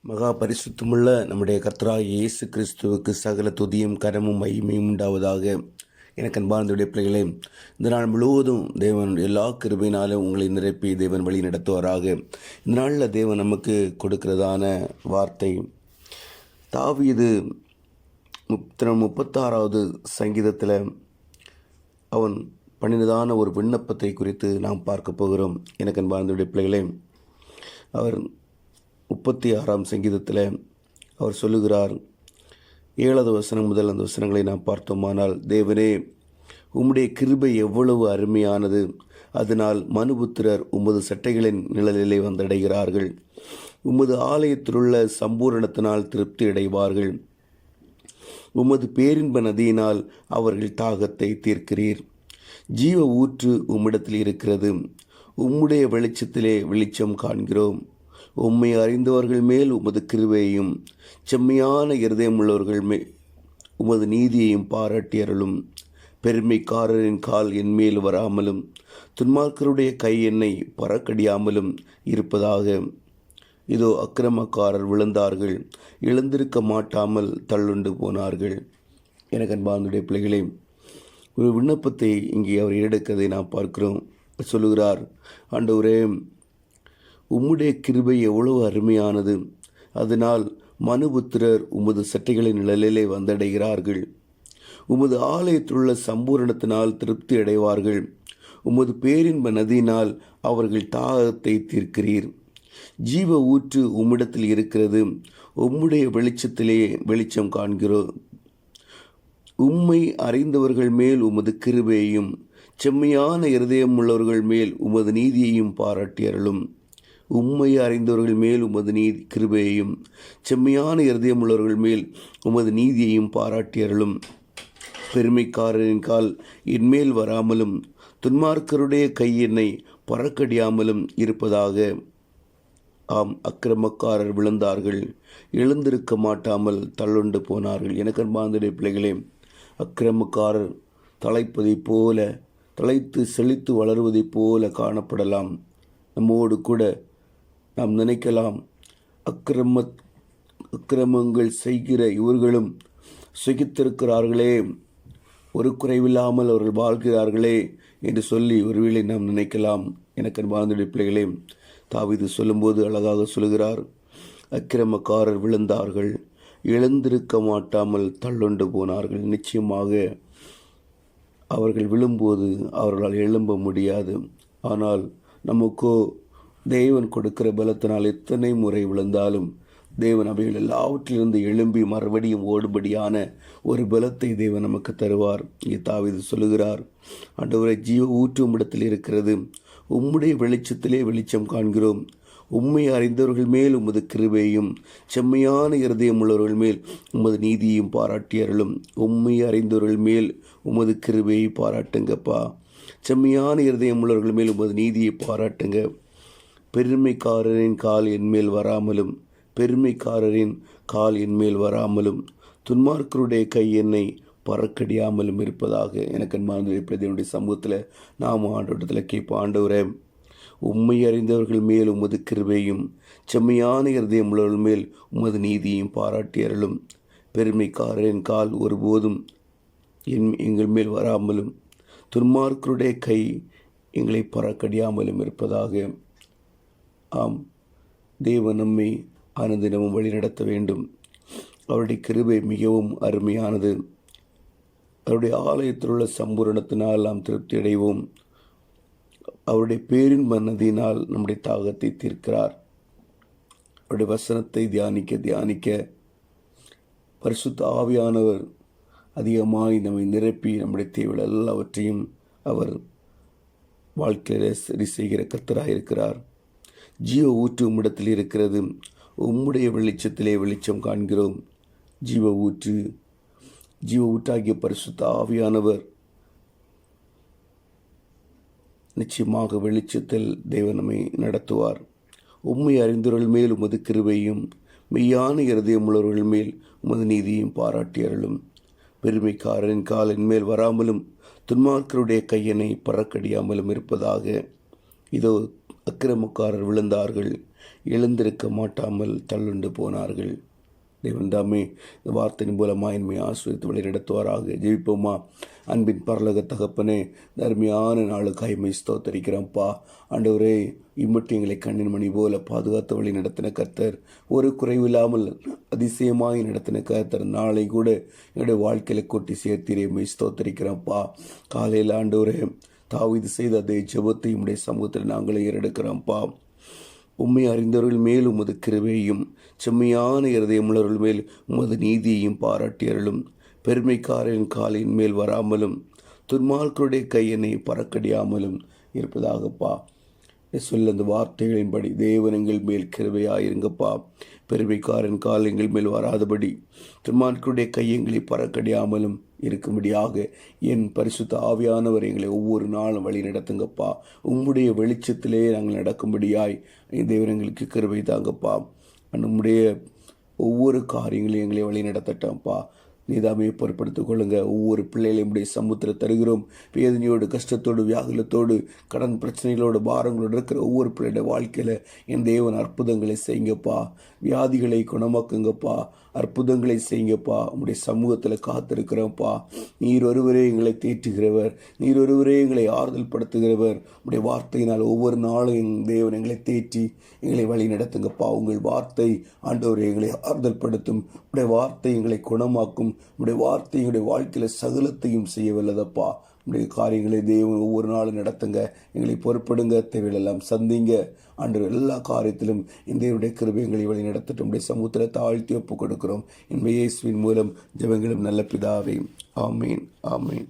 மகா பரிசுத்தமுள்ள நம்முடைய கர்த்தராகிய இயேசு கிறிஸ்துவுக்கு சகல துதியும் கரமும் மகிமையும் உண்டாவதாக. எனக்கு அன்பார்ந்தவுடைய பிள்ளைகளே, இந்த நாள் முழுவதும் தேவன் எல்லா கிருபையினாலும் உங்களை நிரப்பி தேவன் வழி நடத்துவாராக. இந்த நாளில் தேவன் நமக்கு கொடுக்கிறதான வார்த்தை, தாவீது 36வது சங்கீதத்தில் அவன் பண்ணினதான ஒரு விண்ணப்பத்தை குறித்து நாம் பார்க்க போகிறோம். எனக்கு அன்பார்ந்தவுடைய பிள்ளைகளே, அவர் 36ஆம் சங்கீதத்தில் அவர் சொல்லுகிறார், 7வது வசனம் முதல் அந்த வசனங்களை நாம் பார்த்தோமானால், தேவனே, உம்முடைய கிருபை எவ்வளவு அருமையானது, அதனால் மனுபுத்திரர் உமது சட்டைகளின் நிழலிலே வந்தடைகிறார்கள். உமது ஆலயத்திலுள்ள சம்பூரணத்தினால் திருப்தி அடைவார்கள். உமது பேரின்ப நதியினால் அவர்கள் தாகத்தை தீர்க்கிறீர். ஜீவ ஊற்று உம்மிடத்தில் இருக்கிறது. உம்முடைய வெளிச்சத்திலே வெளிச்சம் காண்கிறோம். உம்மை அறிந்தவர்கள் மேல் உமது கிருபையையும் செம்மையான இருதயமுள்ளவர்கள் உமது நீதியையும் பாராட்டி அருளும். பெருமைக்காரரின் கால் என் மேல் வராமலும் துன்மார்க்கருடைய கை என்னை பறக்கடியாமலும் இருப்பதாக. இதோ அக்கிரமக்காரர் விழுந்தார்கள், எழுந்திருக்க மாட்டாமல் தள்ளுண்டு போனார்கள். எனக்கு அன்பார்ந்தவுடைய பிள்ளைகளே, ஒரு விண்ணப்பத்தை இங்கே அவர் எடுக்கதை நாம் பார்க்கிறோம். சொல்லுகிறார், ஆண்டவரே, உம்முடைய கிருபை எவ்வளவு அருமையானது, அதனால் மனுபுத்திரர் உமது சட்டைகளின் நிழலிலே வந்தடைகிறார்கள். உமது ஆலயத்திலுள்ள சம்பூரணத்தினால் திருப்தி அடைவார்கள். உமது பேரின்ப நதியினால் அவர்கள் தாகத்தை தீர்க்கிறீர். ஜீவ ஊற்று உம்மிடத்தில் இருக்கிறது. உம்முடைய வெளிச்சத்திலே வெளிச்சம் காண்கிறோம். உம்மை அறிந்தவர்கள் மேல் உமது கிருபையையும் செம்மையான இருதயம் உள்ளவர்கள் மேல் உமது நீதியையும் பாராட்டி அருளும். உம்மை அறிந்தவர்கள் மேல் உமது கிருபையையும் செம்மையான இருதயம் உள்ளவர்கள் மேல் உமது நீதியையும் பாராட்டி அருளும். பெருமைக்காரரின் கால் என்மேல் வராமலும் துன்மார்க்கருடைய கை என்னை பறக்கடியாமலும் இருப்பதாக. ஆம், அக்கிரமக்காரர் விழுந்தார்கள், எழுந்திருக்க மாட்டாமல் தள்ளுண்டு போனார்கள். எனக்கு அன்பார்ந்த பிள்ளைகளே, அக்கிரமக்காரர் தலைப்பதைப் போல, தலைத்து செழித்து வளருவதைப் போல காணப்படலாம். நம்மோடு கூட நாம் நினைக்கலாம், அக்கிரமங்கள் செய்கிற இவர்களும் சுகித்திருக்கிறார்களே, ஒரு குறைவில்லாமல் அவர்கள் வாழ்கிறார்களே என்று சொல்லி ஒருவேளை நாம் நினைக்கலாம். எனக்கு அன்பார்ந்த பிள்ளைகளே, தாவீது சொல்லும்போது அழகாக சொல்கிறார், அக்கிரமக்காரர் விழுந்தார்கள், எழுந்திருக்க மாட்டாமல் தள்ளுண்டு போனார்கள். நிச்சயமாக அவர்கள் விழும்போது அவர்களால் எழும்ப முடியாது. ஆனால் நமக்கோ தேவன் கொடுக்கிற பலத்தினால் எத்தனை முறை விழுந்தாலும் தேவன் அவைகள் எல்லாவற்றிலிருந்து எழும்பி மறுபடியும் ஓடுபடியான ஒரு பலத்தை தேவன் நமக்கு தருவார். இங்கே தாவீது சொல்லுகிறார், ஆண்டவரே, ஜீவ ஊற்று உம்மிடத்தில் இருக்கிறது. உம்முடைய வெளிச்சத்திலே வெளிச்சம் காண்கிறோம். உம்மை அறிந்தவர்கள் மேல் உமது கிருபையும் செம்மையான இருதயம் உள்ளவர்கள் மேல் உமது நீதியையும் பாராட்டி அருளும். உம்மை அறிந்தவர்கள் மேல் உமது கிருபையை பாராட்டுங்கப்பா. செம்மையான இருதயம் உள்ளவர்கள் மேல் உமது நீதியை பாராட்டுங்க. பெருமைக்காரரின் கால் என்மேல் வராமலும் வராமலும் துன்மார்க்கருடைய கை என்னை பறக்கடியாமலும் இருப்பதாக. எனக்கு அன்பார்ந்த பிரதினுடைய சமூகத்தில் நாம் ஆண்டவரிடத்தில் கேட்போம், ஆண்டவரே, உம்மை அறிந்தவர்கள் மேல் உமது கிருபையும் செம்மையான இருதயம் உள்ளவர்கள் மேல் உமது நீதியையும் பாராட்டி அருளும். பெருமைக்காரரின் கால் ஒருபோதும் எங்கள் மேல் வராமலும் துன்மார்க்கருடைய கை எங்களை பறக்கடியாமலும் இருப்பதாக. ஆம், தேவன் நம்மை அனுதினமும் வழிநடத்த வேண்டும். அவருடைய கிருபை மிகவும் அருமையானது. அவருடைய ஆலயத்தில் உள்ள சம்பூரணத்தினால் நாம் திருப்தி அடைவோம். அவருடைய பேரின்ப நதியினால் நம்முடைய தாகத்தை தீர்க்கிறார். அவருடைய வசனத்தை தியானிக்க பரிசுத்த ஆவியானவர் அதிகமாய் நம்மை நிரப்பி நம்முடைய தேவைகள் எல்லாவற்றையும் அவர் வாழ்க்கையில் சரி செய்கிற கர்த்தராக இருக்கிறார். ஜீவ ஊற்று உம்மிடத்தில் இருக்கிறது. உம்முடைய வெளிச்சத்திலே வெளிச்சம் காண்கிறோம். ஜீவ ஊற்றாகிய பரிசுத்த ஆவியானவர் நிச்சயமாக வெளிச்சத்தில் தேவன் நம்மை நடத்துவார். உம்மை அறிந்தவர்கள் மேல் உமது கிருபையும் மெய்யான இருதயம் உள்ளவர்கள் மேல் உமது நீதியையும் பாராட்டி அருளும். பெருமைக்காரரின் கால் என்மேல் வராமலும் துன்மார்க்கருடைய கையனை பறக்கடியாமலும் இருப்பதாக. இதோ அக்கிரமக்காரர் விழுந்தார்கள், எழுந்திருக்க மாட்டாமல் தள்ளுண்டு போனார்கள். தேவன் தாமே இந்த வார்த்தையின் மூலமாக என்னை ஆசிரியத்து வழிநடத்துவாராக. ஜெயிப்போமா? அன்பின் பரலோக தகப்பனே, அருமையான நாளுக்காய் மை ஸ்தோத்தரிக்கிறோம்ப்பா. ஆண்டவரே, இம்மட்டு எங்களை கண்ணின் மணி போல பாதுகாத்த வழி நடத்தின கர்த்தர், ஒரு குறைவில்லாமல் அதிசயமாய் நடத்தின கர்த்தர், நாளை கூட என்னுடைய வாழ்க்கையில் கொட்டி சேர்த்தீரே, மை ஸ்தோத்தரிக்கிறோம்ப்பா. காலையில் ஆண்டவரே, தாவீது செய்த அதே ஜெபத்தை உம்முடைய சமூகத்தில் நாங்களே ஏறெடுக்கிறோம்ப்பா. உம்மை அறிந்தவர்கள் மேல் உமது கிருபையையும் செம்மையான இருதயமுள்ளவர்கள் மேல் உமது நீதியையும் பாராட்டியருளும். பெருமைக்காரரின் காலின் மேல் வராமலும் துன்மார்க்கருடைய கையனை பறக்கடியாமலும் இருப்பதாகப்பா. சொல்ல அந்த வார்த்தைகளின்படி தேவன் எங்கள் மேல் கிருபையாயிருங்கப்பா. பெருமைக்காரன் கால் எங்கள் மேல் வராதபடி துன்மார்க்கருடைய கையங்களை பறக்கடியாமலும் இருக்கும்படியாக என் பரிசுத்த ஆவியானவர் எங்களை ஒவ்வொரு நாளும் வழி நடத்துங்கப்பா. உம்முடைய வெளிச்சத்திலே நாங்கள் நடக்கும்படியாய் தேவன் எங்களுக்கு கிருபை தாங்கப்பா. நம்முடைய ஒவ்வொரு காரியங்களையும் எங்களை வழி நடத்தட்டோம்ப்பா. நீதாமே பொறுப்படுத்திக் கொள்ளுங்க. ஒவ்வொரு பிள்ளைகளையும் சமுத்திர தருகிறோம். வேதனையோடு, கஷ்டத்தோடு, வியாகுலத்தோடு, கடன் பிரச்சனைகளோடு, பாரங்களோடு இருக்கிற ஒவ்வொரு பிள்ளையோட வாழ்க்கையில் என் தேவன் அற்புதங்களை செய்யுங்கப்பா. வியாதிகளை குணமாக்குங்கப்பா. அற்புதங்களை செய்யுங்கப்பா. உங்களுடைய சமூகத்தில் காத்திருக்கிறோம்ப்பா. நீர் ஒருவரே எங்களை தேற்றுகிறவர், நீர் ஒருவரே எங்களை ஆறுதல் படுத்துகிறவர். உங்களுடைய வார்த்தையினால் ஒவ்வொரு நாளும் என் தேவன் எங்களை தேற்றி எங்களை வழி நடத்துங்கப்பா. உங்கள் வார்த்தை ஆண்டவரை எங்களை ஆறுதல் படுத்தும். உடைய வார்த்தை எங்களை குணமாக்கும். உடைய வார்த்தை எங்களுடைய வாழ்க்கையில் சகலத்தையும் செய்ய வல்லதப்பா. உடைய காரியங்களை தேவன் ஒவ்வொரு நாளும் நடத்துங்க. எங்களை பொறுப்படுங்க. தேவையெல்லாம் சந்திங்க. ஆண்டவர் எல்லா காரியத்திலும் இந்த தேவனுடைய கிருபை எங்களை வழி நடத்தட்டும். உடைய சமூகத்தில் தாழ்த்தி ஒப்புக் கொடுக்கிறோம். இயேசுவின் மூலம் ஜெபங்களும் நல்ல பிதாவே. ஆமீன், ஆமீன்.